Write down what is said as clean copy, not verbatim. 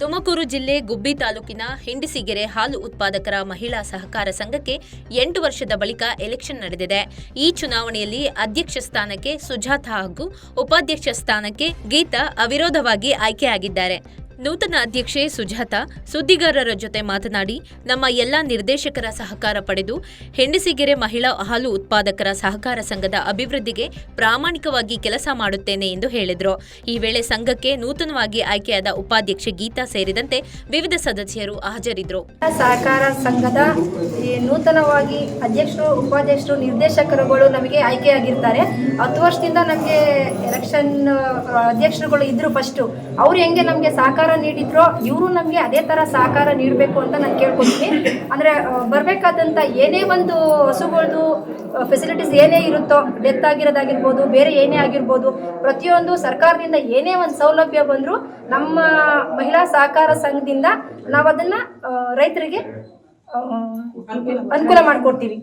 ತುಮಕೂರು ಜಿಲ್ಲೆ ಗುಬ್ಬಿ ತಾಲೂಕಿನ ಹಿಂಡಿಸಿಗೆರೆ ಹಾಲು ಉತ್ಪಾದಕರ ಮಹಿಳಾ ಸಹಕಾರ ಸಂಘಕ್ಕೆ 8 ವರ್ಷದ ಬಳಿಕ ಎಲೆಕ್ಷನ್ ನಡೆದಿದೆ. ಈ ಚುನಾವಣೆಯಲ್ಲಿ ಅಧ್ಯಕ್ಷ ಸ್ಥಾನಕ್ಕೆ ಸುಜಾತಾ ಹಾಗೂ ಉಪಾಧ್ಯಕ್ಷ ಸ್ಥಾನಕ್ಕೆ ಗೀತಾ ಅವಿರೋಧವಾಗಿ ಆಯ್ಕೆಯಾಗಿದ್ದಾರೆ. ನೂತನ ಅಧ್ಯಕ್ಷೆ ಸುಜಾತಾ ಸುದ್ದಿಗಾರರ ಜೊತೆ ಮಾತನಾಡಿ, ನಮ್ಮ ಎಲ್ಲ ನಿರ್ದೇಶಕರ ಸಹಕಾರ ಪಡೆದು ಹಿಂಡಿಸಿಗೆರೆ ಮಹಿಳಾ ಹಾಲು ಉತ್ಪಾದಕರ ಸಹಕಾರ ಸಂಘದ ಅಭಿವೃದ್ಧಿಗೆ ಪ್ರಾಮಾಣಿಕವಾಗಿ ಕೆಲಸ ಮಾಡುತ್ತೇನೆ ಎಂದು ಹೇಳಿದರು. ಈ ವೇಳೆ ಸಂಘಕ್ಕೆ ನೂತನವಾಗಿ ಆಯ್ಕೆಯಾದ ಉಪಾಧ್ಯಕ್ಷೆ ಗೀತಾ ಸೇರಿದಂತೆ ವಿವಿಧ ಸದಸ್ಯರು ಹಾಜರಿದ್ದರು. ಸಹಕಾರ ಸಂಘದ ನೂತನವಾಗಿ ಅಧ್ಯಕ್ಷರು, ಉಪಾಧ್ಯಕ್ಷರು, ನಿರ್ದೇಶಕರುಗಳು ನಮಗೆ ಆಯ್ಕೆಯಾಗಿರ್ತಾರೆ. 10 ವರ್ಷದಿಂದ ನಮಗೆ ಎಲೆಕ್ಷನ್ ಅಧ್ಯಕ್ಷರುಗಳು ಇದ್ರು. ಫಸ್ಟ್ ಅವ್ರು ಹೆಂಗೆ ನಮಗೆ ಸಹಕಾರ ನೀಡಿದ್ರು, ಇವರು ನಮಗೆ ಅದೇ ತರ ಸಹಕಾರ ನೀಡಬೇಕು ಅಂತ ನಾನು ಕೇಳ್ಕೊತೀನಿ. ಅಂದ್ರೆ ಬರಬೇಕಾದಂತ ಏನೇ ಒಂದು ಹಸುಗಳದು ಫೆಸಿಲಿಟೀಸ್ ಏನೇ ಇರುತ್ತೋ, ಡೆತ್ ಆಗಿರೋದಾಗಿರ್ಬೋದು, ಬೇರೆ ಏನೇ ಆಗಿರ್ಬೋದು, ಪ್ರತಿಯೊಂದು ಸರ್ಕಾರದಿಂದ ಏನೇ ಒಂದು ಸೌಲಭ್ಯ ಬಂದರೂ ನಮ್ಮ ಮಹಿಳಾ ಸಹಕಾರ ಸಂಘದಿಂದ ನಾವು ಅದನ್ನ ರೈತರಿಗೆ ಅನುಕೂಲ ಮಾಡಿಕೊಡ್ತೀವಿ.